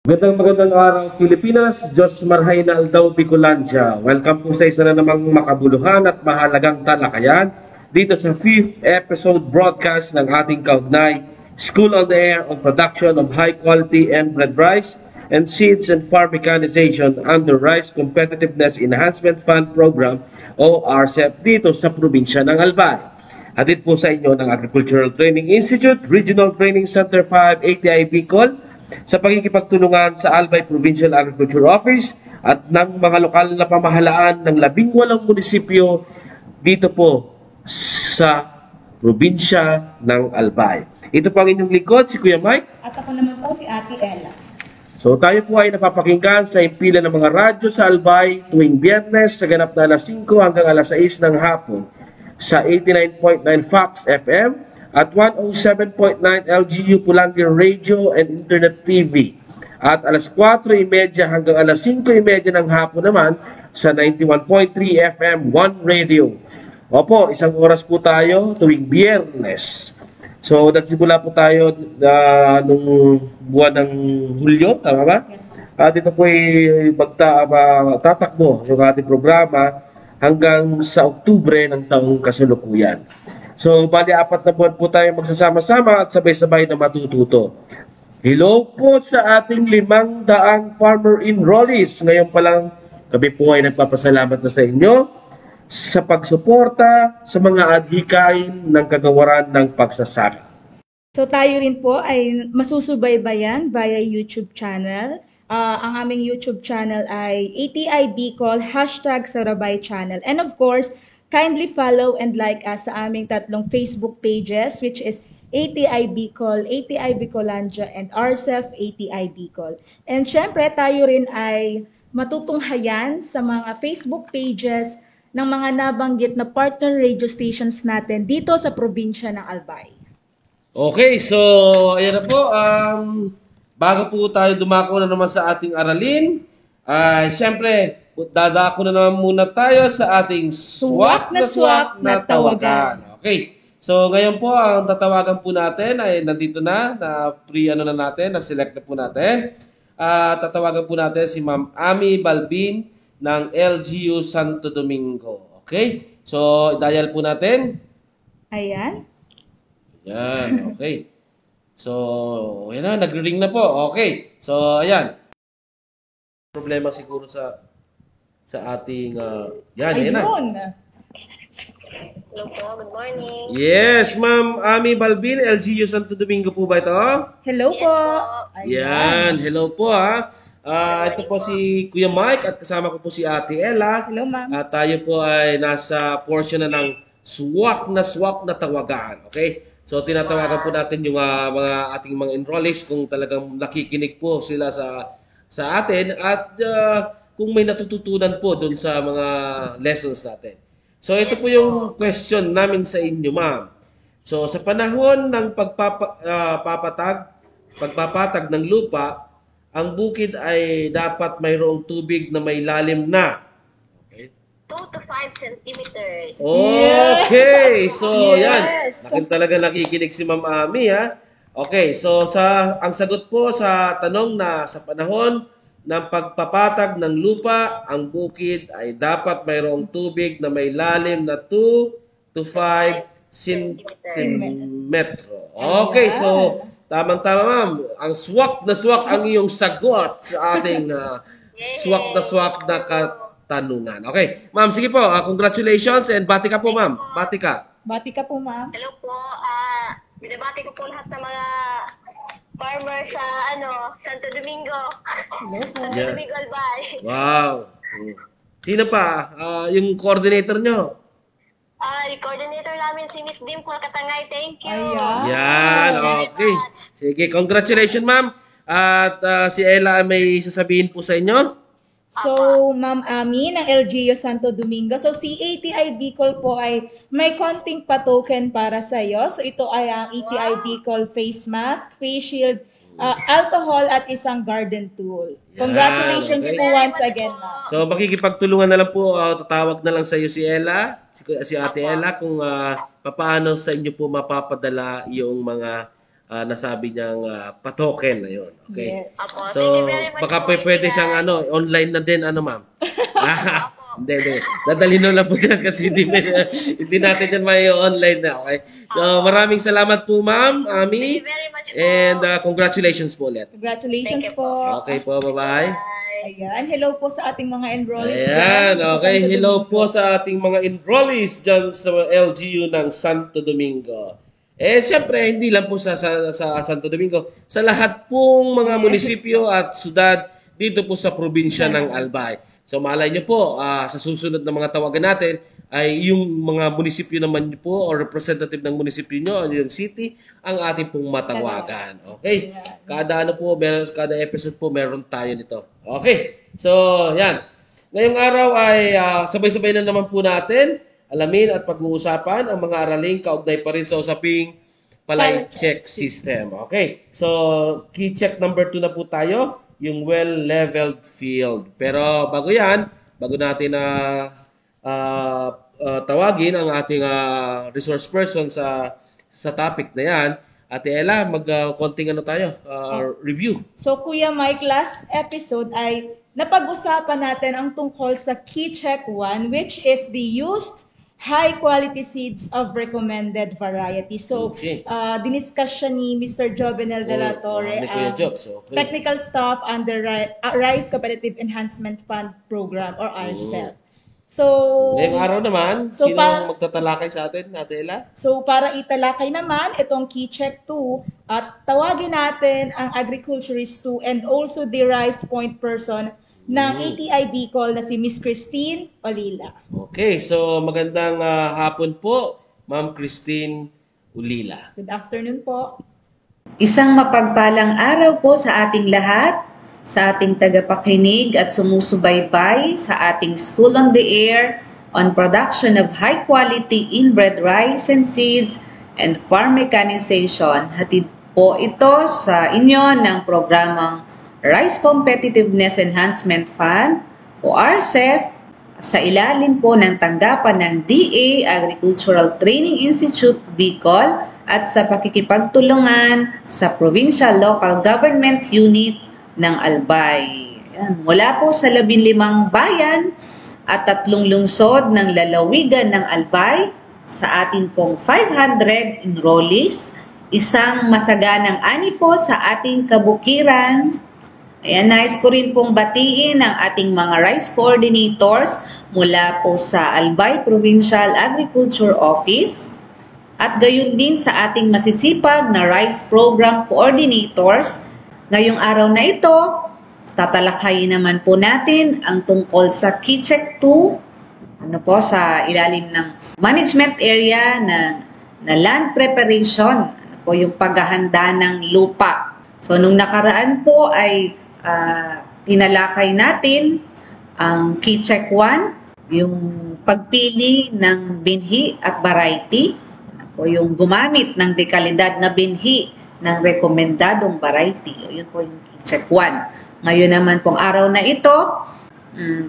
Magandang araw Pilipinas, Diyos Marhay na Aldaw Bicolandia. Welcome po sa isa na namang makabuluhan at mahalagang talakayan dito sa 5th episode broadcast ng ating kaugnay School on the Air on Production of High Quality Inbred Rice and Seeds and Farm Mechanization under Rice Competitiveness Enhancement Fund Program o RCEP dito sa probinsya ng Albay. Hatid po sa inyo ng Agricultural Training Institute, Regional Training Center 5, ATI Bicol, sa pagkikipagtulungan sa Albay Provincial Agriculture Office at ng mga lokal na pamahalaan ng 18 munisipyo dito po sa probinsya ng Albay. Ito po ang inyong lingkod, si Kuya Mike. At ako naman po si Ate Ella. So tayo po ay napapakinggan sa impila ng mga radyo sa Albay tuwing Biyernes sa ganap na alas 5 hanggang alas 6 ng hapon sa 89.9 Fox FM at 107.9 LGU Pulangi Radio and Internet TV. At alas 4:30 hanggang alas 5:30 ng hapon naman sa 91.3 FM 1 Radio. Opo, isang oras po tayo tuwing Biyernes. So, nagsimula po tayo nung buwan ng Hulyo, tama ba? At ito po ay tatakbo yung ating programa hanggang sa Oktubre ng taong kasalukuyan. So, bali 4 na buwan po tayo magsasama-sama at sabay-sabay na matututo. Hello po sa ating 500 farmer enrollees. Ngayon pa lang, kami po ay nagpapasalamat na sa inyo sa pagsuporta sa mga adhikain ng kagawaran ng pagsasaka. So tayo rin po ay masusubaybayan via YouTube channel. Ang aming YouTube channel ay ATI Bicol, #Sarabay Channel. And of course, kindly follow and like us sa aming 3 Facebook pages, which is ATI Bicol, ATI Bicolandia, and RCEF ATI Bicol. And syempre, tayo rin ay matutunghayan sa mga Facebook pages ng mga nabanggit na partner radio stations natin dito sa probinsya ng Albay. Okay, so ayan na po. Bago po tayo dumako na naman sa ating aralin, syempre, dadako na naman muna tayo sa ating swak na tawagan. Okay. So ngayon po ang tatawagan po natin ay nandito na na-select na po natin. Tatawagan po natin si Ma'am Ami Balbin ng LGU Santo Domingo. Okay? So dial po natin. Ayan. Ayan, okay. So, ayan na, nag-ring na po. Okay. So, ayan. Problema siguro sa ating yan na. Hello po, good morning. Yes, Ma'am Ami Balbin, LGU Santo Domingo po ba ito? Hello Yes po. po. Yan, hello po ha. Ito po si Kuya Mike at kasama ko po si Ate Ella. Hello, ma'am. At tayo po ay nasa portion na ng swak na tawagan. Okay? So, tinatawagan po natin yung mga ating mga enrollees kung talagang nakikinig po sila sa atin at kung may natututunan po doon sa mga lessons natin. So, ito po yung question namin sa inyo, ma'am. So, sa panahon ng pagpapatag ng lupa, ang bukid ay dapat mayroong tubig na may lalim na 2 to 5 centimeters. Okay. So, Yes. yan. Talaga nakikinig si Ma'am Ami, ha? Okay. So, ang sagot po sa tanong na sa panahon ng pagpapatag ng lupa, ang bukid ay dapat mayroong tubig na may lalim na 2 to 5 centimetro. Okay. So, tamang-tama, ma'am. Ang swak ang iyong sagot sa ating swak na katanungan. Okay. Ma'am, sige po. Congratulations and bati ka po, ma'am. Bati ka. Bati ka po, ma'am. Hello po, binabati ko po lahat ng mga farmer sa Santo Domingo. Hello po. Santo Yeah. Domingo Albay. Wow. Sino pa? Yung coordinator nyo? Yung coordinator namin si Miss Dimple Katangay. Thank you. Ayan. Yan. Okay. Sige. Congratulations, ma'am. At si Ella may sasabihin po sa inyo. So, Ma'am Ami ng LGU Santo Domingo. So, si ATI Bicol po ay may konting pa-token para sa iyo. So, ito ay ang ATI Bicol face mask, face shield, alcohol at isang garden tool. Congratulations okay. po once again, ma'am. So, makikipagtulungan na lang po. Tatawag na lang sa iyo si Ella, si Ate Ella, kung paano sa inyo po mapapadala yung mga nasabi niyang patoken na yun. Okay. Yes. Apo, So, thank you very much baka po, pwede Inday. siyang online na din, ma'am. Hindi. Dadalhin na lang po dyan kasi hindi natin yan may online na, okay? So, maraming salamat po, ma'am, Ami. Thank you very much po. And congratulations po ulit. Congratulations Thank you po. Okay po, bye-bye. Bye. Ayan, hello po sa ating mga enrollees. Ayan, dyan sa okay. Santo Hello Domingo. po sa ating mga enrollees dyan sa LGU ng Santo Domingo. Siyempre, hindi lang po sa Santo Domingo. Sa lahat pong mga munisipyo at syudad dito po sa probinsya ng Albay. So, malay nyo po, sa susunod na mga tawagan natin, ay yung mga munisipyo naman po o representative ng munisipyo nyo, yung city, ang ating pong matawagan. Okay? Kada kada episode po, meron tayo nito. Okay? So, yan. Ngayong araw ay sabay-sabay na naman po natin alamin at pag-uusapan ang mga araling kaugnay pa rin sa usaping palay check system. Okay? So, key check number 2 na po tayo, yung well-leveled field. Pero bago yan, bago natin tawagin ang ating resource person sa topic na yan, Ate Ella, konting tayo, review. So, Kuya Mike, last episode ay napag-usapan natin ang tungkol sa Key Check 1, which is the used high-quality seeds of recommended variety. So, Okay. diniscuss siya ni Mr. Jovenel de la Torre ni Kuya ang Jobs, okay. technical staff under Rice Competitive Enhancement Fund Program or RCEP. So, Ngayong araw naman, So, sino ang magtatalakay sa atin, Ate Ella? So para italakay naman itong Key Check 2 at tawagin natin ang agriculturist 2 and also the rice point person ng ATI Bicol na si Miss Christine Olila. Okay, so magandang hapon po, Ma'am Christine Ulila. Good afternoon po. Isang mapagpalang araw po sa ating lahat, sa ating tagapakinig at sumusubaybay sa ating School on the Air on production of high-quality inbred rice and seeds and farm mechanization. Hatid po ito sa inyo ng programang Rice Competitiveness Enhancement Fund o RCEF sa ilalim po ng tanggapan ng DA Agricultural Training Institute Bicol at sa pakikipagtulungan sa Provincial Local Government Unit ng Albay. Ayan, mula po sa 15 bayan at 3 lungsod ng lalawigan ng Albay sa atin pong 500 enrollees, isang masaganang ani po sa ating kabukiran. Ayan, nais ko rin pong batiin ang ating mga rice coordinators mula po sa Albay Provincial Agriculture Office at gayon din sa ating masisipag na rice program coordinators. Ngayong araw na ito, tatalakayin naman po natin ang tungkol sa Key Check 2 sa ilalim ng management area na land preparation, yung paghahanda ng lupa. So, nung nakaraan po ay tinalakay natin ang Key Check 1, yung pagpili ng binhi at variety, o yung gumamit ng dekalidad na binhi ng rekomendadong variety. O, yun po yung Key Check 1. Ngayon naman pong araw na ito,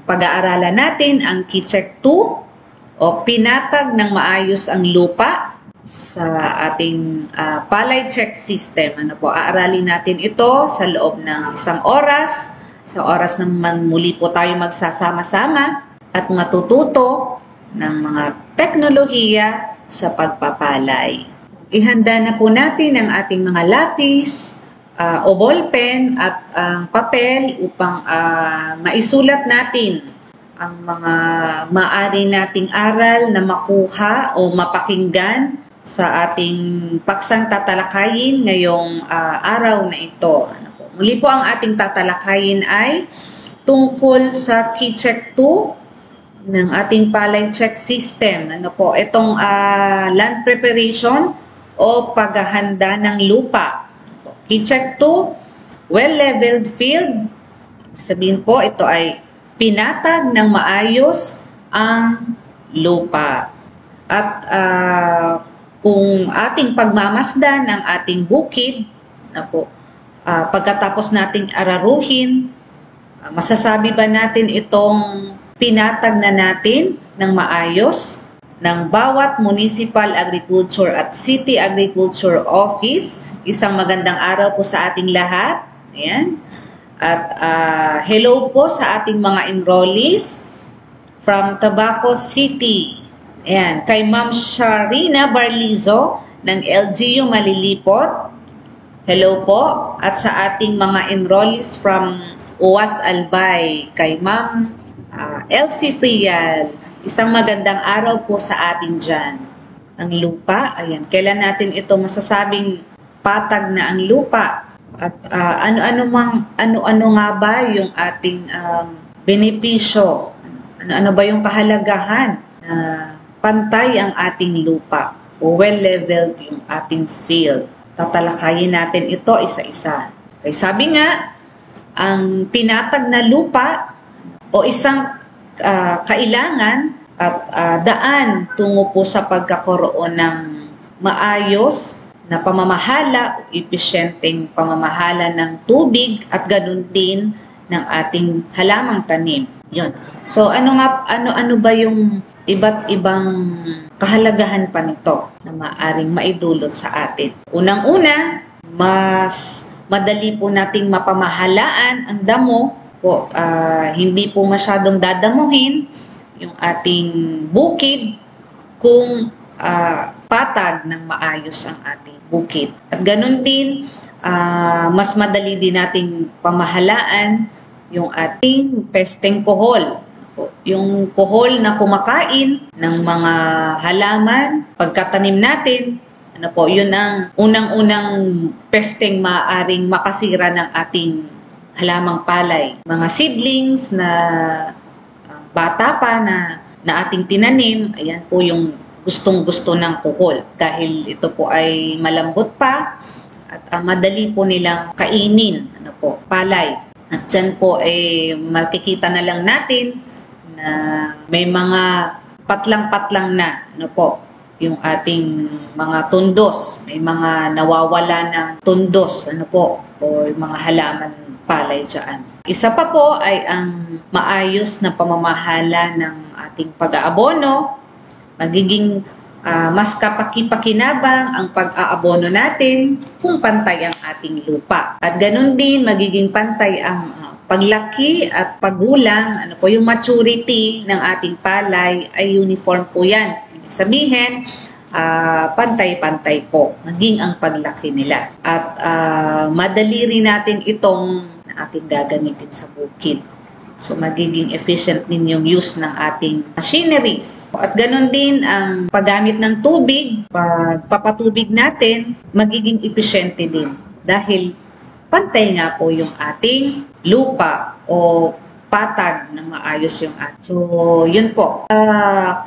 pag-aaralan natin ang Key Check 2 o pinatag ng maayos ang lupa sa ating palay check system. Aaralin natin ito sa loob ng 1 oras. Sa oras naman muli po tayo magsasama-sama at matututo ng mga teknolohiya sa pagpapalay. Ihanda na po natin ang ating mga lapis, o ballpen at ang papel upang maisulat natin ang mga maaari nating aral na makuha o mapakinggan sa ating paksang tatalakayin ngayong araw na ito. Muli po ang ating tatalakayin ay tungkol sa Key Check 2 ng ating palay check system. Itong land preparation o paghahanda ng lupa. Key Check 2, well-leveled field. Sabihin po, ito ay pinatag ng maayos ang lupa. At kung ating pagmamasdan ang ating bukid, pagkatapos nating araruhin, masasabi ba natin itong pinatag na natin ng maayos? ng bawat Municipal Agriculture at City Agriculture Office. Isang magandang araw po sa ating lahat. Ayan. At hello po sa ating mga enrollees from Tabaco City. Ayan. Kay Ma'am Sharina Barlizo ng LGU Malilipot. Hello po. At sa ating mga enrollees from UAS Albay, kay Ma'am Elsie Frial, isang magandang araw po sa atin dyan. Ang lupa, ayan, kailan natin ito masasabing patag na ang lupa? At ano nga ba yung ating benepisyo? Ano ba yung kahalagahan na pantay ang ating lupa o well-leveled yung ating field? Tatalakayin natin ito isa-isa. Okay, sabi nga, ang pinatag na lupa o isang kailangan at daan tungo po sa pagkakaroon ng maayos na pamamahala o epesyenteng pamamahala ng tubig at ganun din ng ating halamang tanim. Yun. So ano ba yung iba't ibang kahalagahan pa nito na maaring maidulot sa atin? Unang-una, mas madali po nating mapamahalaan ang damo po, hindi po masyadong dadamuhin yung ating bukid kung patag ng maayos ang ating bukid. At ganun din, mas madali din nating pamahalaan yung ating pesteng kohol. Yung kohol na kumakain ng mga halaman, pagkatanim natin, yun ang unang-unang pesteng maaaring makasira ng ating halamang palay. Mga seedlings na bata pa na ating tinanim, ayan po yung gustong-gusto ng kohol. Dahil ito po ay malambot pa at madali po nilang kainin, palay. At dyan po ay makikita na lang natin na may mga patlang-patlang na, yung ating mga tundos, may mga nawawala ng tundos, o yung mga halaman palay dyan. Isa pa po ay ang maayos na pamamahala ng ating pag-aabono. Magiging mas kapaki-pakinabang ang pag-aabono natin kung pantay ang ating lupa. At ganun din, magiging pantay ang paglaki at paggulang, yung maturity ng ating palay ay uniform po yan. Ibig sabihin, pantay-pantay po, maging ang paglaki nila. At madali rin natin itong ating gagamitin sa bukid. So, magiging efficient din yung use ng ating machineries. At ganun din ang paggamit ng tubig, pagpapatubig natin, magiging efficiente din. Dahil pantay nga po yung ating lupa o patag na maayos yung ating. So, yun po.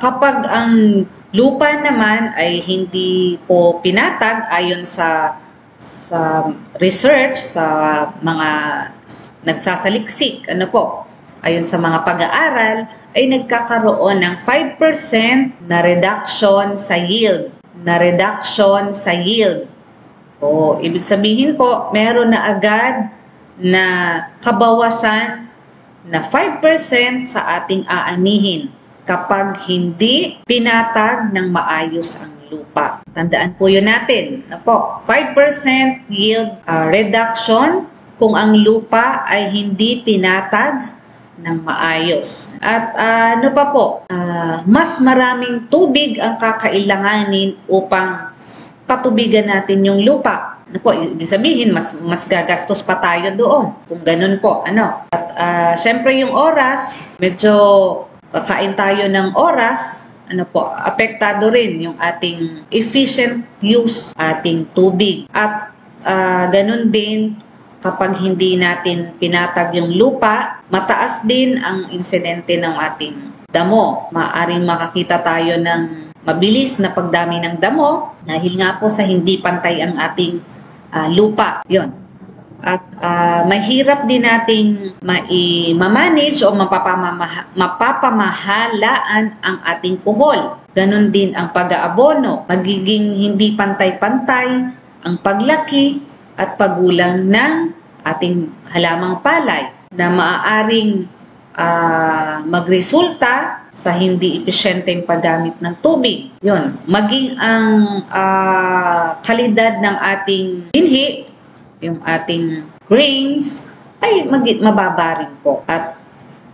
Kapag ang lupa naman ay hindi po pinatag ayon sa research, sa mga nagsasaliksik, ayon sa mga pag-aaral, ay nagkakaroon ng 5% na reduction sa yield. O, ibig sabihin po, meron na agad na kabawasan na 5% sa ating aanihin kapag hindi pinatag ng maayos ang lupa. Tandaan po yun natin. 5% yield reduction kung ang lupa ay hindi pinatag ng maayos. At mas maraming tubig ang kakailanganin upang patubigan natin yung lupa. Ibig sabihin, mas gagastos pa tayo doon. Kung ganun po, At syempre yung oras, medyo kakain tayo ng oras, apektado rin yung ating efficient use, ating tubig. At ganun din, kapag hindi natin pinatag yung lupa, mataas din ang insidente ng ating damo. Maaring makakita tayo ng mabilis na pagdami ng damo dahil nga po sa hindi pantay ang ating lupa. Yun. At mahirap din nating ma-manage o mapapamahalaan ang ating kohol. Ganon din ang pag-aabono. Magiging hindi pantay-pantay ang paglaki at paggulang ng ating halamang palay na maaaring magresulta sa hindi epesyenteng paggamit ng tubig. Yun, maging ang kalidad ng ating binhi, yung ating grains, ay mababa rin po. At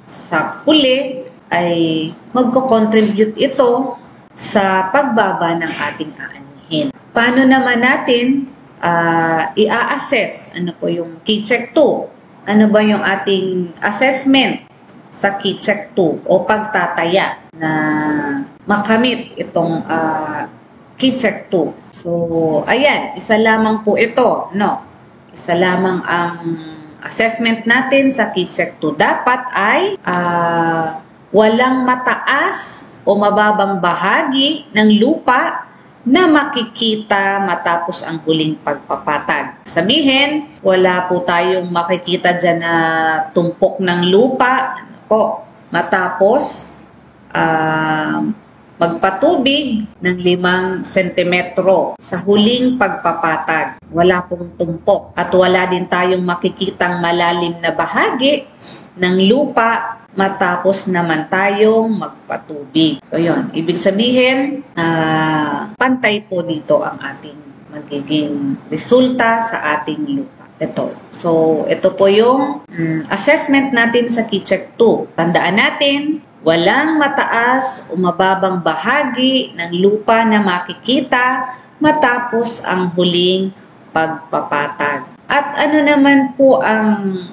sa huli ay magko-contribute ito sa pagbaba ng ating aanihin. Paano naman natin i-assess? Ano po yung Key-Check 2? Ano ba yung ating assessment sa Key-Check 2 o pagtataya na makamit itong Key-Check 2? So, ayan, isa lamang po ito, no? Isa lamang ang assessment natin sa Key-Check 2. Dapat ay walang mataas o mababang bahagi ng lupa na makikita matapos ang huling pagpapatag. Sabihin, wala po tayong makikita dyan na tumpok ng lupa po matapos magpatubig ng 5 sentimetro sa huling pagpapatag. Wala pong tumpok at wala din tayong makikitang malalim na bahagi ng lupa matapos naman tayong magpatubig. So, yun. Ibig sabihin, pantay po dito ang ating magiging resulta sa ating lupa. Ito. So, ito po yung assessment natin sa Key-Check 2. Tandaan natin, walang mataas o mababang bahagi ng lupa na makikita matapos ang huling pagpapatag. At ano naman po ang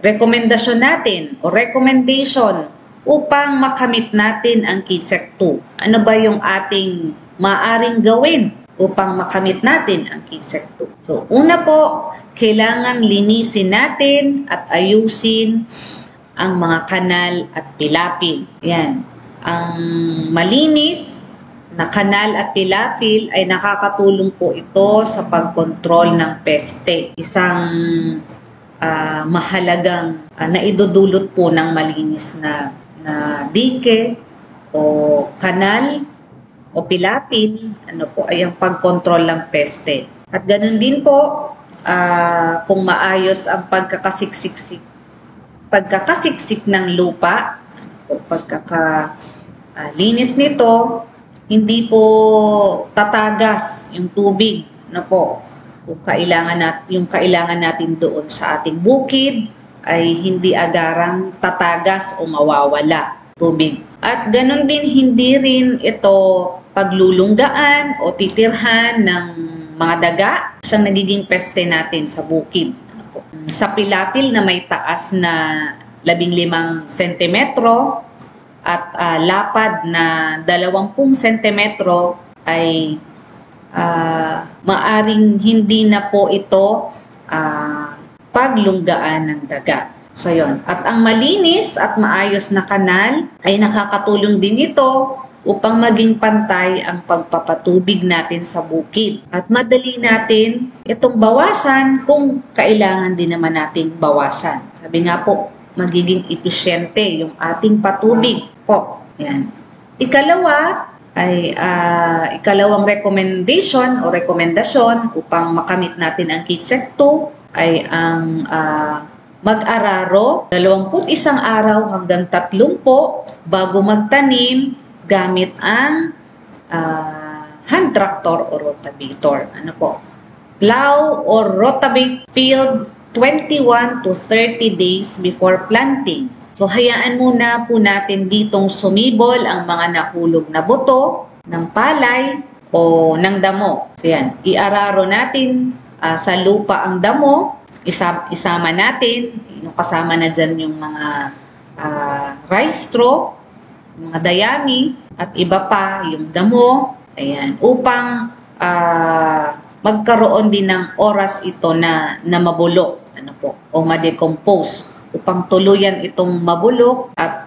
rekomendasyon natin o recommendation upang makamit natin ang Key-Check 2? Ano ba yung ating maaring gawin upang makamit natin ang Key-Check 2? So, una po, kailangan linisin natin at ayusin ang mga kanal at pilapil. Yan. Ang malinis na kanal at pilapil ay nakakatulong po ito sa pagkontrol ng peste. Isang mahalagang naidudulot po ng malinis na dike o kanal o pilapil, ano po, ay ang pagkontrol ng peste. At ganun din po, kung maayos ang pagkakasiksik ng lupa, o pagkakalinis nito, hindi po tatagas yung tubig, ano po. Kung yung kailangan natin doon sa ating bukid ay hindi agarang tatagas o mawawala tubig. At ganun din, hindi rin ito paglulunggaan o titirhan ng mga daga siyang nagiging peste natin sa bukid. Sa pilapil na may taas na 15 sentimetro at lapad na 20 sentimetro ay maaring hindi na po ito paglunggaan ng daga. So, yun. At ang malinis at maayos na kanal ay nakakatulong din ito upang maging pantay ang pagpapatubig natin sa bukid. At madali natin itong bawasan kung kailangan din naman nating bawasan. Sabi nga po, magiging epesyente yung ating patubig po. Yan. Ikalawa, ay ikalawang recommendation o rekomendasyon upang makamit natin ang Key-Check 2 ay ang mag-araro 21 araw hanggang 30 bago magtanim gamit ang hand tractor o rotavator. Ano po? Plow or rotabate field 21 to 30 days before planting. So, hayaan muna po natin ditong sumibol ang mga nahulog na buto ng palay o ng damo. So, yan. Iararo natin sa lupa ang damo. Isama natin. Kasama na dyan yung mga rice straw, mga dayami, at iba pa, yung damo. Ayan. Upang magkaroon din ng oras ito na mabulok. Ano po? O ma-decompose. Upang tuluyan itong mabulok at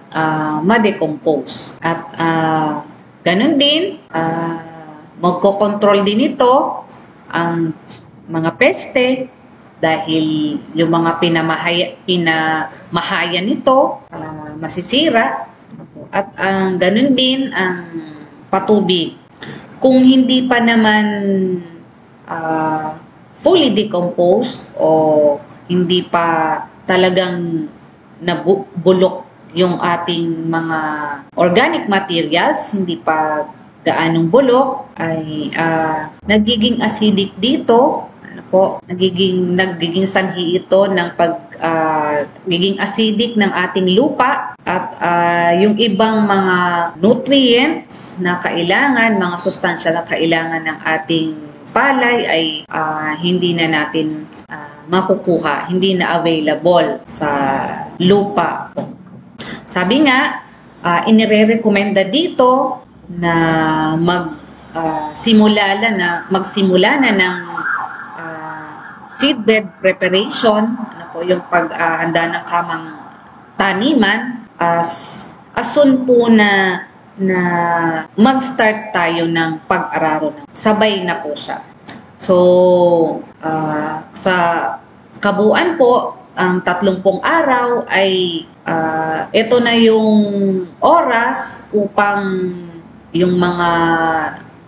ma-decompose. At ganun din, magkokontrol din ito ang mga peste dahil yung mga pinamahayan nito masisira. At ganun din ang patubig. Kung hindi pa naman fully decomposed o hindi pa talagang nabulok yung ating mga organic materials, hindi pa gaanong bulok, ay nagiging acidic dito. Nagiging sanhi ito ng giging acidic ng ating lupa at yung ibang mga nutrients na kailangan, mga sustansya na kailangan ng ating palay ay hindi na natin makukuha, hindi na available sa lupa. Sabi nga, inirerekomenda dito na magsimula na ng seedbed preparation, yung paghanda ng kamang taniman as soon po na mag-start tayo ng pag-araro. Sabay na po siya. So, sa kabuuan po, ang 30 araw ay ito na yung oras upang yung mga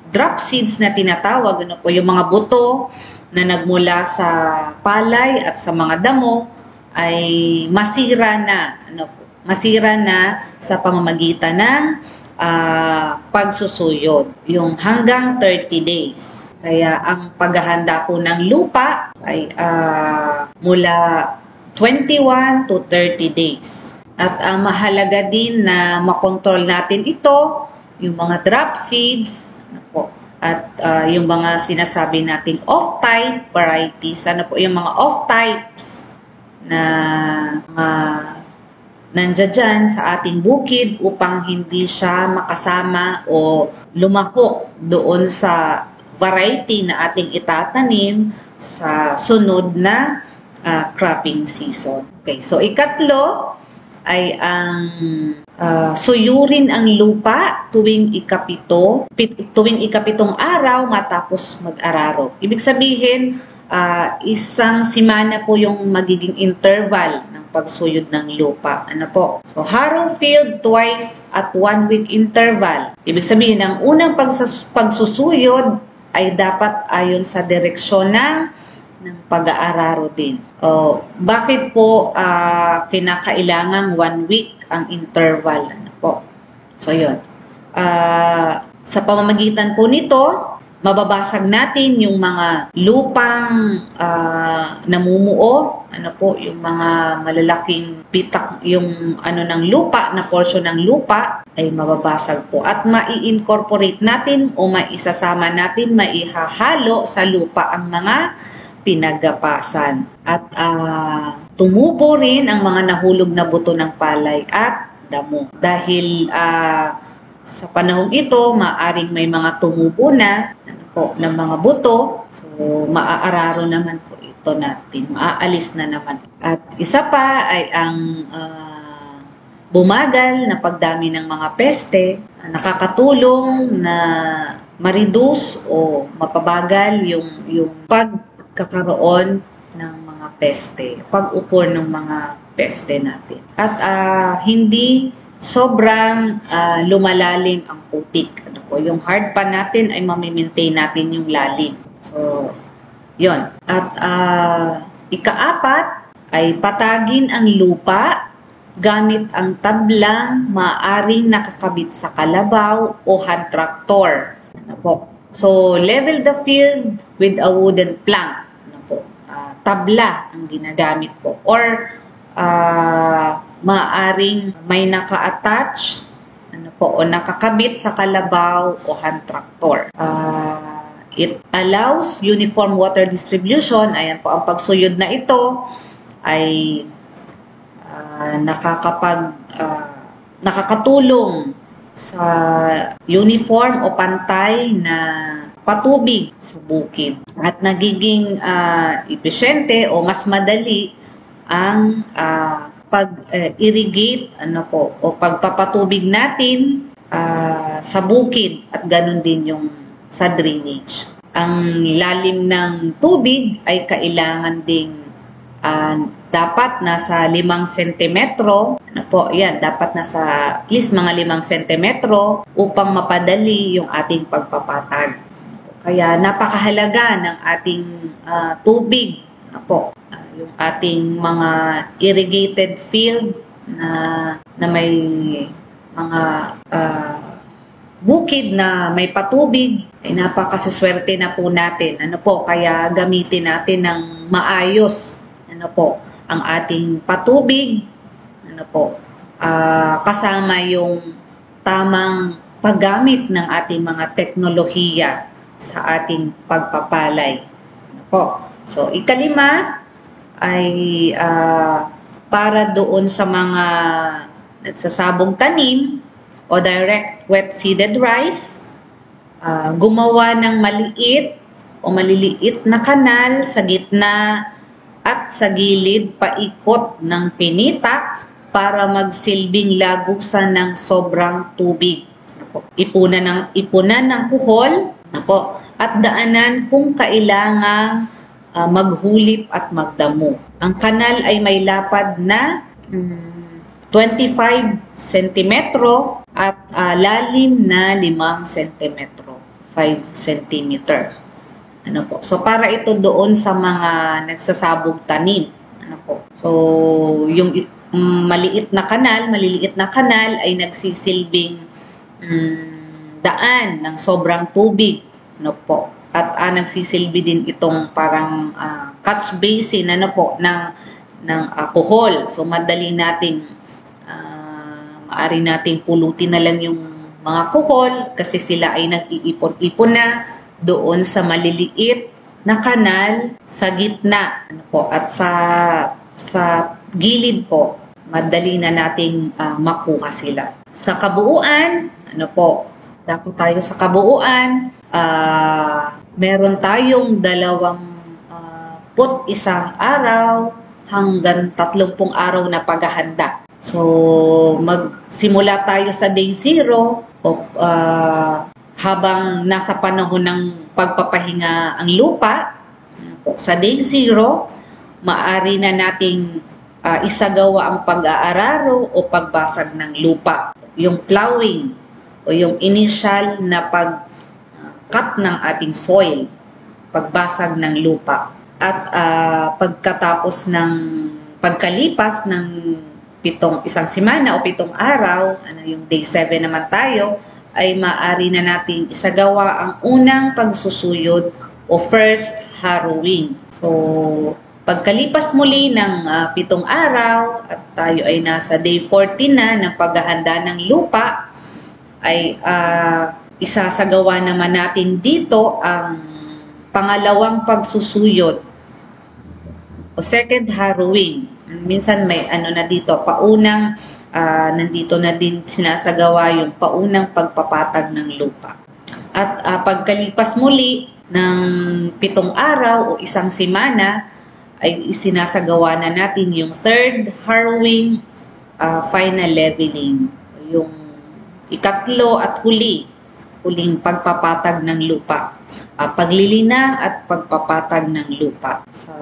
drop seeds na tinatawag, yung mga buto na nagmula sa palay at sa mga damo ay masira na sa pamamagitan ng pagsusuyod, yung hanggang 30 days. Kaya ang paghahanda po ng lupa ay mula 21 to 30 days. At mahalaga din na makontrol natin ito, yung mga drop seeds, at yung mga sinasabi nating off-type varieties, yung mga off-types na nandiyan dyan sa ating bukid upang hindi siya makasama o lumahok doon sa variety na ating itatanim sa sunod na cropping season. Okay, so ikatlo ay ang suyurin ang lupa tuwing ikapitong araw matapos mag-araro. Ibig sabihin, isang simana po yung magiging interval ng pagsuyod ng lupa. So, harrow field twice at 1 week interval. Ibig sabihin, ang unang pagsusuyod ay dapat ayon sa direksyon ng pag-aararo din. Bakit po kinakailangang 1 week ang interval? So, yun. Sa pamamagitan po nito, mababasag natin yung mga lupang namumuo, yung mga malalaking pitak, yung ng lupa, na portion ng lupa ay mababasag po. At mai-incorporate natin o maisasama natin, maihahalo sa lupa ang mga pinagapasan. At tumubo rin ang mga nahulog na buto ng palay at damo. Dahil sa panahong ito, maaring may mga tumubo na ng mga buto. So, maaararo naman po ito natin. Maaalis na naman. At isa pa ay ang bumagal na pagdami ng mga peste, nakakatulong na ma-reduce o mapabagal yung pagkakaroon ng mga peste, pag-upor ng mga peste natin. At hindi sobrang lumalalim ang putik. Yung hard pan natin ay mamimaintain natin yung lalim. So, yon. At ikaapat ay patagin ang lupa gamit ang tablang maaaring nakakabit sa kalabaw o hand tractor. So, level the field with a wooden plank. Tabla ang ginagamit po. Or maaring may naka-attach o nakakabit sa kalabaw o hand tractor. It allows uniform water distribution. Ayan po, ang pagsuyod na ito ay nakakatulong sa uniform o pantay na patubig sa bukid. At nagiging epesyente o mas madali ang pag-irrigate o pagpapatubig natin sa bukid at ganun din yung sa drainage. Ang lalim ng tubig ay kailangan ding dapat nasa 5 sentimetro. Dapat nasa at least mga 5 sentimetro upang mapadali yung ating pagpapatag. Kaya napakahalaga ng ating tubig yung ating mga irrigated field na may mga bukid na may patubig, ay napakaswerte na po natin. Kaya gamitin natin ng maayos ang ating patubig. Kasama yung tamang paggamit ng ating mga teknolohiya sa ating pagpapalay. So, ikalima ay para doon sa mga nagsasabong tanim o direct wet seeded rice, gumawa ng maliit o maliliit na kanal sa gitna at sa gilid paikot ng pinitak para magsilbing lagusan ng sobrang tubig. Ipunan ng kuhol at daanan kung kailangang maghulip at magdamo. Ang kanal ay may lapad na 25 cm at lalim na 5 cm. 5 cm. So, para ito doon sa mga nagsasabong tanim. So, yung maliliit na kanal ay nagsisilbing daan ng sobrang tubig. At nagsisilbi din itong parang catch basin ng kuhol. So, madali nating maaari nating pulutin na lang yung mga kuhol kasi sila ay nag-iipon-ipon na doon sa maliliit na kanal sa gitna. At sa gilid madali na nating makuha sila. Sa kabuuan, dapat tayo sa kabuuan, meron tayong 21 araw hanggang 30 araw na paghahanda. So, magsimula tayo sa day 0 habang nasa panahon ng pagpapahinga ang lupa. Sa day 0, maaari na nating isagawa ang pag-aararo o pagbasag ng lupa. Yung plowing o yung initial na pag-cut ng ating soil, pagbasag ng lupa. At pagkalipas ng isang semana o 7 araw, yung day 7 naman tayo, ay maaari na nating isagawa ang unang pagsusuyod o first harrowing. So, pagkalipas muli ng 7 araw at tayo ay nasa day 14 na ng paghahanda ng lupa, ay isasagawa naman natin dito ang pangalawang pagsusuyod o second harrowing. Minsan may na dito, nandito na din sinasagawa yung paunang pagpapatag ng lupa. At pagkalipas muli ng 7 araw o isang semana, ay isinasagawa na natin yung third harrowing, final leveling, yung ikatlo at huling pagpapatag ng lupa, paglilinang at pagpapatag ng lupa sa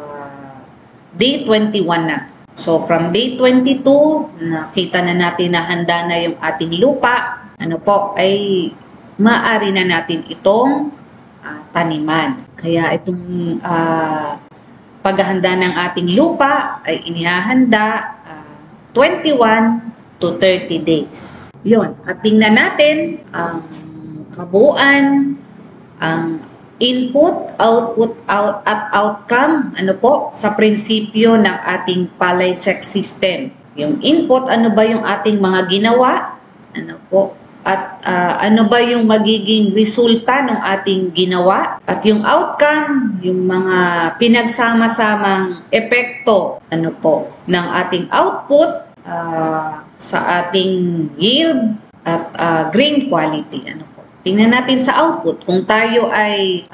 day 21 na. So, from day 22, nakita na natin na handa na yung ating lupa, ay maaari na natin itong taniman. Kaya itong paghahanda ng ating lupa ay inihahanda 21 to 30 days. Yun. At tingnan natin ang kabuuan, ang input, output, at outcome, sa prinsipyo ng ating palay check system. Yung input, ano ba yung ating mga ginawa? At ano ba yung magiging resulta ng ating ginawa? At yung outcome, yung mga pinagsama-samang epekto, ng ating output sa ating yield at grain quality, Tingnan natin sa output. Kung tayo ay,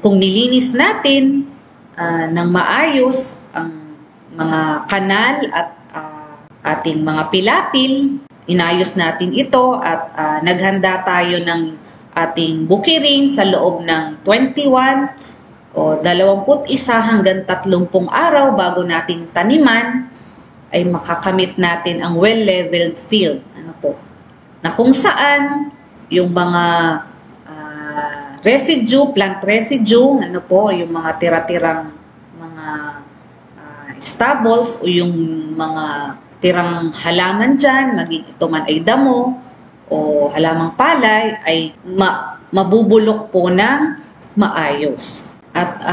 kung nilinis natin ng maayos ang mga kanal at ating mga pilapil, inayos natin ito at naghanda tayo ng ating bukirin sa loob ng 21 o 21 hanggang 30 araw bago nating taniman, ay makakamit natin ang well-leveled field. Na kung saan yung mga residue, plant residue, yung mga tira-tirang mga stubbles o yung mga tirang halaman dyan, maging ito man ay damo o halamang palay, ay mabubulok po ng maayos. At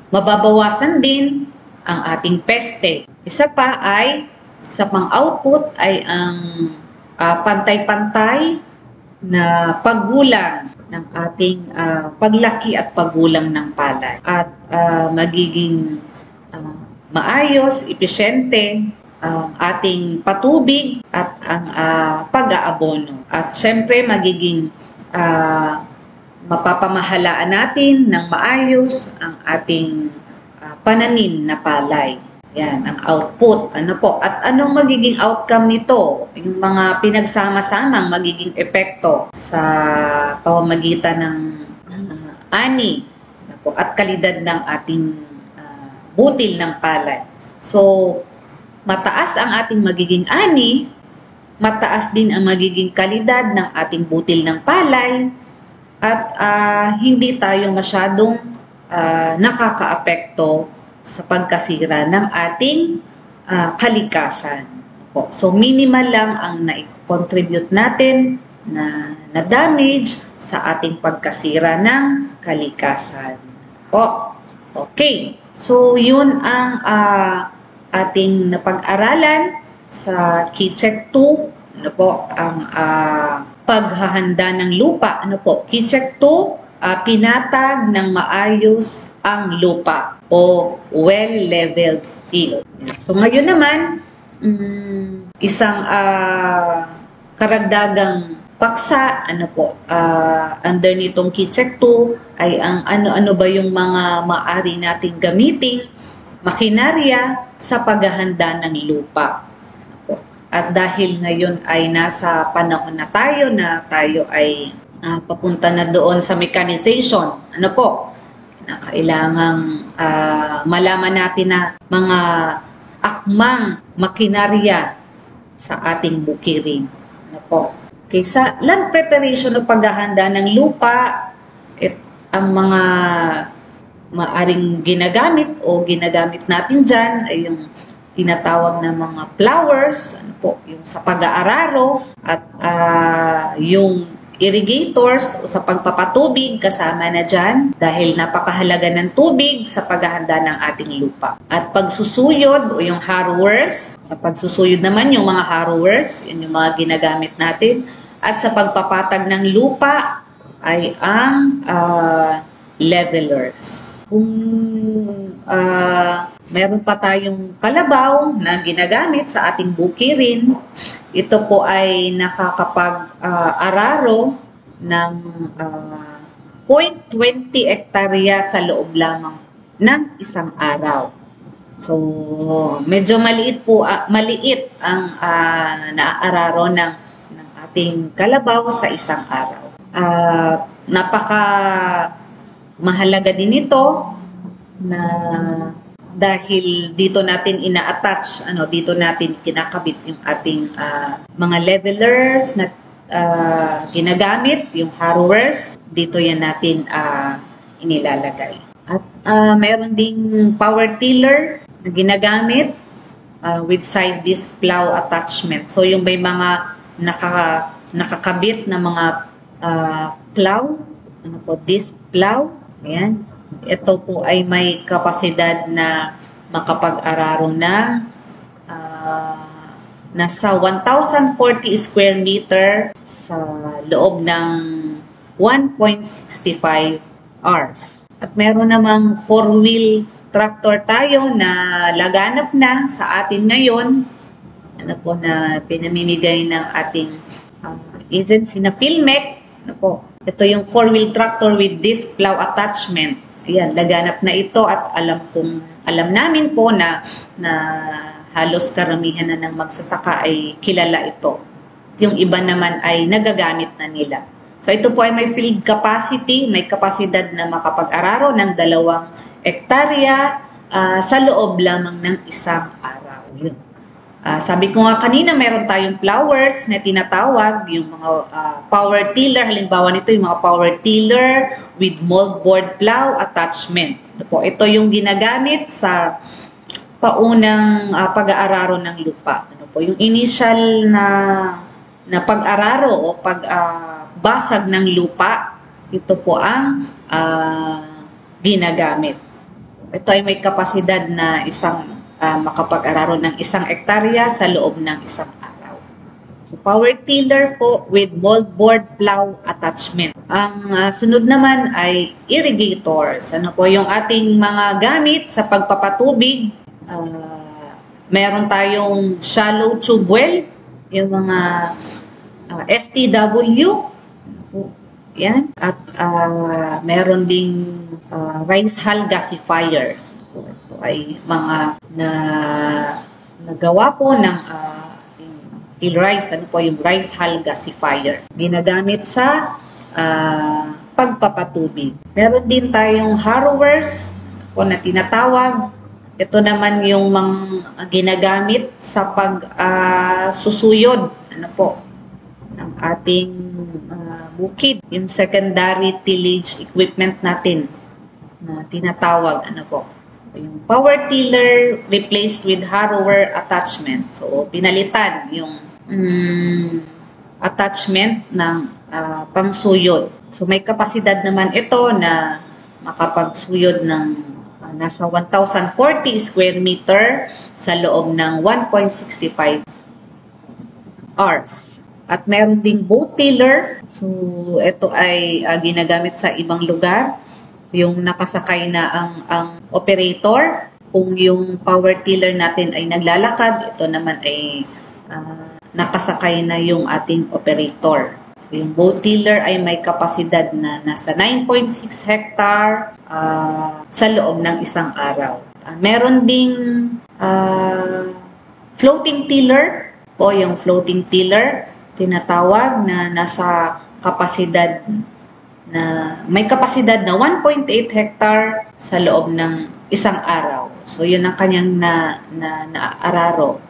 mababawasan din ang ating peste. Isa pang output ay ang pantay-pantay na paggulang ng ating paglaki at paggulang ng palay. At magiging maayos, epesyente ang ating patubig at ang pag-aabono. At syempre magiging mapapamahalaan natin ng maayos ang ating pananim na palay. Yan, ang output. Ano po? At anong magiging outcome nito? Yung mga pinagsama-samang magiging epekto sa pamamagitan ng ani at kalidad ng ating butil ng palay. So, mataas ang ating magiging ani, mataas din ang magiging kalidad ng ating butil ng palay, at hindi tayo masyadong nakakaapekto sa pagkasira ng ating kalikasan. So, minimal lang ang na-contribute natin na damage sa ating pagkasira ng kalikasan. Okay. So, yun ang ating napag-aralan sa Key Check 2. Ano po? Ang paghahanda ng lupa. Ano po? Key Check 2. Pinatag ng maayos ang lupa o well-leveled field. So ngayon naman, isang karagdagang paksa, under nitong Key Check 2 ay ang ano-ano ba yung mga maaari nating gamiting makinarya sa paghahanda ng lupa. At dahil ngayon ay nasa panahon na tayo ay papunta na doon sa mechanization. Kailangang malaman natin na mga akmang makinarya sa ating bukirin. Okay, sa land preparation o paghahanda ng lupa, ang mga maaring ginagamit natin dyan ay yung tinatawag na mga flowers, yung sa pag-aararo at yung irrigators o sa pagpapatubig kasama na dyan dahil napakahalaga ng tubig sa paghahanda ng ating lupa. At pagsusuyod o yung harrowers, sa pagsusuyod naman yung mga harrowers, yun yung mga ginagamit natin. At sa pagpapatag ng lupa ay ang levelers. Kung meron pa tayong kalabaw na ginagamit sa ating bukirin, ito po ay nakakapag-araro ng 0.20 hektarya sa loob lamang ng isang araw. So, medyo maliit ang naaararo ng ating kalabaw sa isang araw. Napaka mahalaga din ito na dahil dito natin ina-attach, dito natin kinakabit yung ating mga levelers na ginagamit, yung harrowers, dito yan natin inilalagay. At meron ding power tiller na ginagamit with side disc plow attachment. So yung may mga nakakabit na mga plow, disc plow, ayan. Ito po ay may kapasidad na makapag-araro ng nasa 1,040 square meter sa loob ng 1.65 hours. At meron namang 4-wheel tractor tayo na laganap na sa atin ngayon. Na pinamimigay ng ating agency na Philmec. Ito yung 4-wheel tractor with disc plow attachment. Ayan, laganap na ito at alam namin po na halos karamihan na ng magsasaka ay kilala ito. Yung iba naman ay nagagamit na nila. So ito po ay may field capacity, may kapasidad na makapag-araro ng 2 hektarya sa loob lamang ng isang araw. Yun. Sabi ko nga kanina, meron tayong flowers na tinatawag, yung mga power tiller. Halimbawa nito, yung mga power tiller with moldboard plow attachment. Ito yung ginagamit sa paunang pag-aararo ng lupa. Ano po, yung initial na pag-araro o pagbasag ng lupa, ito po ang ginagamit. Ito ay may kapasidad na makapag-araro ng 1 hektarya sa loob ng 1 araw. So, power tiller po with moldboard plow attachment. Ang sunod naman ay irrigators. Ano po yung ating mga gamit sa pagpapatubig? Meron tayong shallow tube well, yung mga STW. Yan. At meron ding rice hull gasifier. Ito ay mga nagawa po ng field rice. Ano po yung rice hull gasifier? Ginagamit sa pagpapatubig. Meron din tayong harrowers po na tinatawag. Ito naman yung mga ginagamit sa pagsusuyod ng ating bukid. Yung secondary tillage equipment natin na tinatawag. Yung power tiller replaced with harrower attachment. So, pinalitan yung attachment ng pangsuyod. So, may kapasidad naman ito na makapagsuyod ng nasa 1,040 square meter sa loob ng 1.65 hours. At meron ding boat tiller. So, ito ay ginagamit sa ibang lugar. Yung nakasakay na ang operator. Kung yung power tiller natin ay naglalakad, ito naman ay nakasakay na yung ating operator. So, yung boat tiller ay may kapasidad na nasa 9.6 hectare sa loob ng 1 araw. Meron ding floating tiller o yung floating tiller tinatawag na nasa kapasidad na may kapasidad na 1.8 hectare sa loob ng 1 araw. So, yun ang kanyang naararo.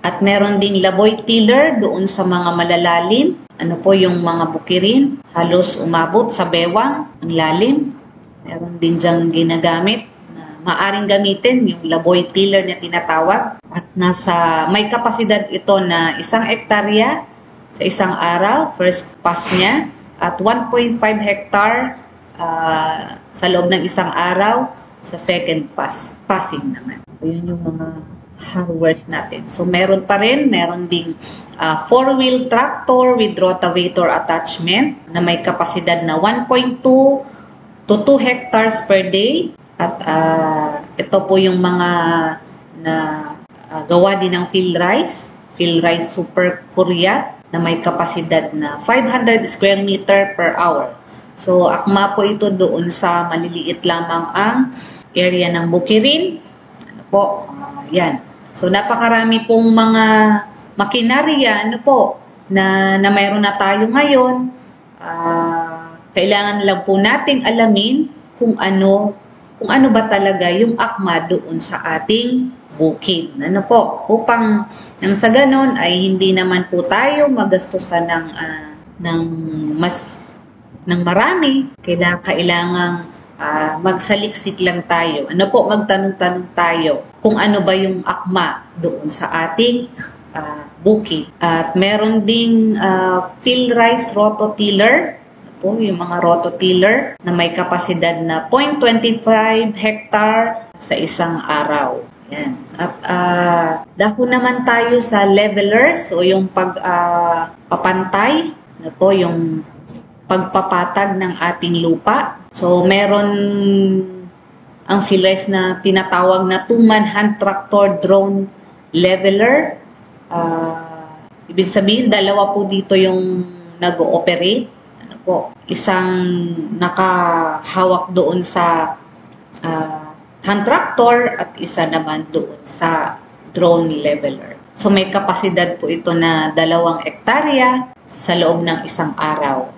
At meron ding laboy tiller doon sa mga malalalim. Yung mga bukirin, halos umabot sa bewang, ang lalim. Meron din diyang ginagamit na maaring gamitin yung laboy tiller na tinatawag. At may kapasidad ito na 1 hektarya sa 1 araw, first pass niya. At 1.5 hectare sa loob ng 1 araw sa second passing naman. Yun yung mga harrowers natin. So, meron ding 4-wheel tractor with rotavator attachment na may kapasidad na 1.2 to 2 hectares per day. At ito po yung mga gawa din ng field rice super Korea na may kapasidad na 500 square meter per hour. So, akma po ito doon sa maliliit lamang ang area ng bukirin. Yan. So, napakarami pong mga makinarya, na mayroon na tayo ngayon. Kailangan lang po nating alamin kung ano ba talaga yung akma doon sa ating bukid. Upang nang sa ganon ay hindi naman po tayo magastusan ng marami. Kailangang magsaliksik lang tayo. Magtanong-tanong tayo kung ano ba yung akma doon sa ating bukid. At meron ding field rice rototiller. Yung mga rototiller na may kapasidad na 0.25 hectare sa 1 araw. Yan. At dako naman tayo sa levelers o yung pagpapantay, yung pagpapatag ng ating lupa. So, meron ang field rice na tinatawag na 2-man hand tractor drone leveler. Ibig sabihin, 2 po dito yung nag-ooperate. Isang nakahawak doon sa hand tractor at isa naman doon sa drone leveler. So, may kapasidad po ito na 2 hektarya sa loob ng 1 araw.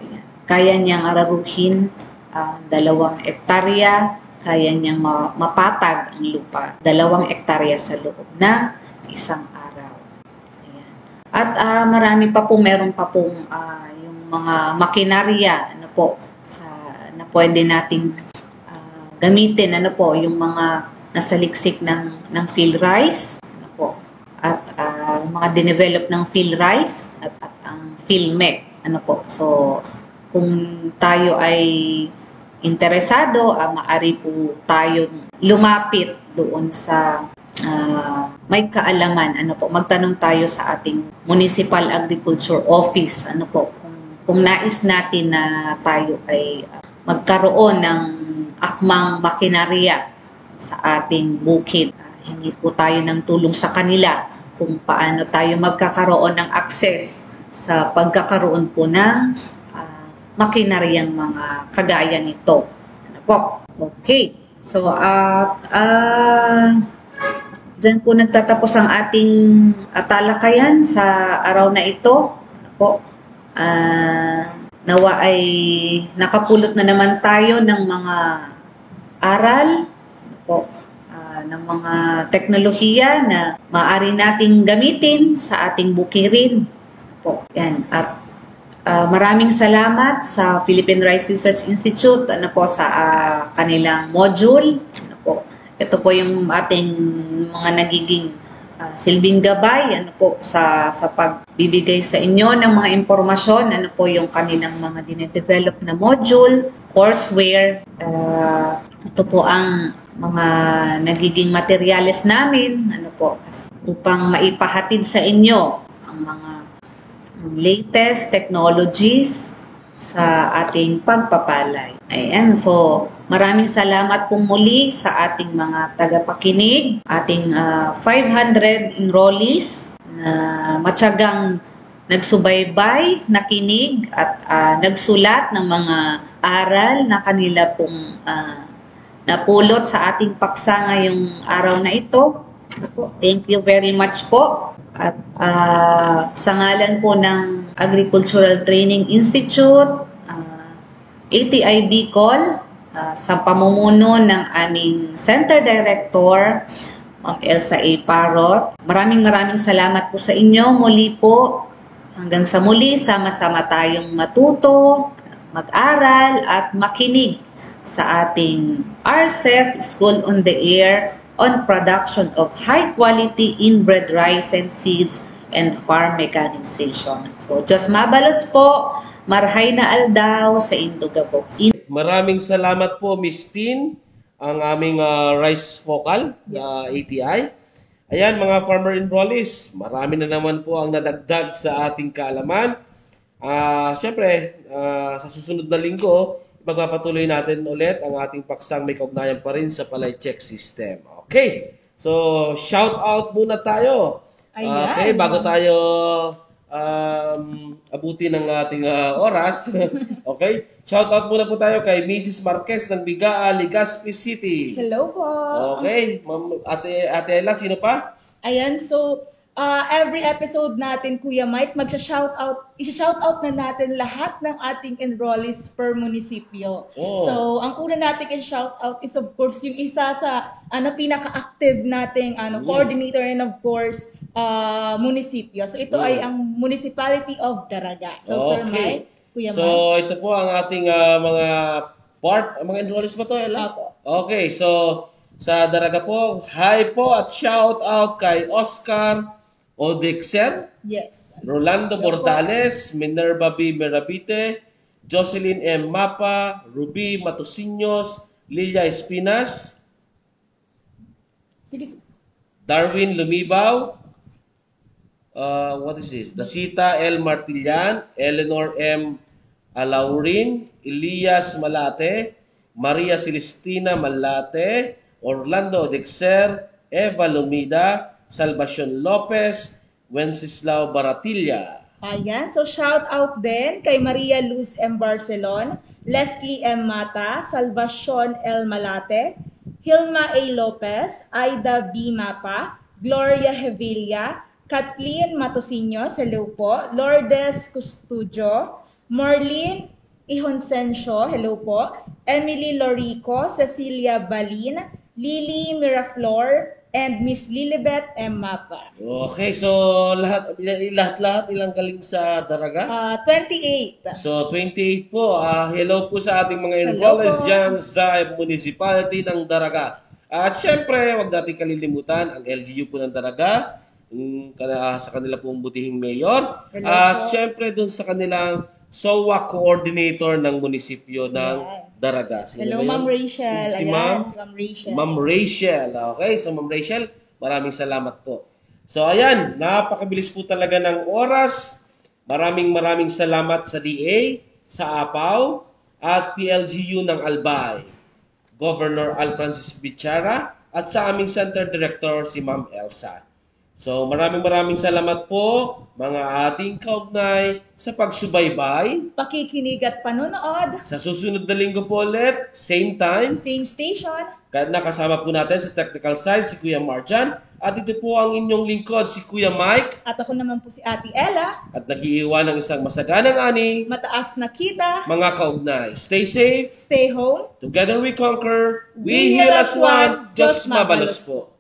Kaya niyang araruhin 2 hektarya, kaya niyang mapatag ang lupa 2 hektarya sa loob ng 1 araw. Ayan. At marami pa po, meron pa pong yung mga makinarya na pwede nating gamitin, yung mga nasaliksik ng field rice, ano po, at mga dinevelop ng field rice at ang PhilMec, ano po. So, kung tayo ay interesado, maaari po tayo lumapit doon sa may kaalaman, ano po, magtanong tayo sa ating Municipal Agriculture Office, ano po, kung nais natin na tayo ay magkaroon ng akmang makinarya sa ating bukid. Hingi po tayo ng tulong sa kanila kung paano tayo magkakaroon ng access sa pagkakaroon po ng makinaryang mga kagaya nito. Ano po? Okay. So, dyan po nagtatapos ang ating talakayan sa araw na ito. Ano po? Nawa ay nakapulot na naman tayo ng mga aral, ano po, ng mga teknolohiya na maaari nating gamitin sa ating bukirin. Ano po? Yan. At maraming salamat sa Philippine Rice Research Institute, ano po, sa kanilang module. Ano po? Ito po yung ating mga nagiging silbing gabay, ano po, sa pagbibigay sa inyo ng mga impormasyon, ano po yung kanilang mga dinedevelop na module, courseware. Ito po ang mga nagiging materyales namin, ano po, upang maipahatid sa inyo ang mga latest technologies sa ating pagpapalay. Ayan, so maraming salamat po muli sa ating mga tagapakinig, ating 500 enrollees na matyagang nagsubaybay, nakinig at nagsulat ng mga aral na kanila pong napulot sa ating paksa ngayong araw na ito. Thank you very much po. At sa ngalan po ng Agricultural Training Institute, ATI Bicol, sa pamumuno ng aming Center Director, Ma'am Elsa A. Parot. Maraming salamat po sa inyo. Muli po, hanggang sa muli, sama-sama tayong matuto, mag-aral at makinig sa ating RCEF School on the Air on production of high-quality inbred rice and seeds and farm mechanization. So, Diyos mabalos po, marhay na aldaw sa Indogabok. Maraming salamat po, Miss Tin, ang aming rice focal na ATI. Ayan, mga farmer enrollees, marami na naman po ang nadagdag sa ating kaalaman. Siyempre, sa susunod na linggo, magpapatuloy natin ulit ang ating paksang may kaugnayan pa rin sa palay check system. Okay, so shout out muna tayo. Okay, bago tayo abutin ng ating oras. Okay, shout out muna po tayo kay Mrs. Marquez ng Bigaa, Legazpi City. Hello po. Okay, Ate Ella, sino pa? Ayan, so every episode natin, Kuya Mike, i-shoutout na natin lahat ng ating enrollees per munisipyo. So, ang una natin i-shoutout is of course yung isa sa pinaka-active nating coordinator and of course munisipyo. So, ito ay ang Municipality of Daraga. So, Sir Mike, Kuya Mike. So, ito po ang ating mga enrollees ba to, Ella? Okay, so sa Daraga po, hi po at shout out kay Oscar Odexer, yes, Rolando Bordales, Minerva B. Merabite, Jocelyn M. Mapa, Ruby Matosinhos, Lilia Espinas, Darwin Lumibaw, what is this? Dasita L. Martillan, Eleanor M. Alaurin, Elias Malate, Maria Celestina Malate, Orlando Odexer, Eva Lumida, Salvacion Lopez, Wenceslao Baratilla. Ayan, so shout out din kay Maria Luz M. Barcelon, Leslie M. Mata, Salvacion L. Malate, Hilma A. Lopez, Aida B. Mapa, Gloria Hevilla, Kathleen Matosinhos, hello po, Lourdes Custudio, Marlene Ihonsensyo, hello po, Emily Lorico, Cecilia Balin, Lily Miraflor, and Miss Lilibet M. Mapa. Okay, so lahat ilang galing sa Daraga? 28. So 28 po. Hello po sa ating mga enrollees dyan sa Municipality ng Daraga. At syempre, huwag natin kalilimutan ang LGU po ng Daraga, sa kanila pong butihing mayor. Hello At po. syempre, dun sa kanilang SOA coordinator ng munisipyo ng Daraga. Sino Hello, ba yun? Ma'am Rachel. Si Ayan, Ma'am? si Ma'am Rachel. Ma'am Rachel. Okay, so Ma'am Rachel, maraming salamat po. So ayan, napakabilis po talaga ng oras. Maraming salamat sa DA, sa APAW, at PLGU ng Albay, Governor Al Francis Bichara, at sa aming Center Director si Ma'am Elsa. So maraming salamat po mga ating kaugnay sa pagsubaybay. Pakikinig at panonood. Sa susunod na linggo po ulit, same time, Same station. nakasama po natin sa technical side si Kuya Marjan. At ito po ang inyong lingkod si Kuya Mike. At ako naman po si Ate Ella. At nag-iiwan ng isang masaganang ani, Mataas na kita. mga kaugnay. Stay safe. Stay home. Together we conquer. We heal as one. Diyos mabalos po.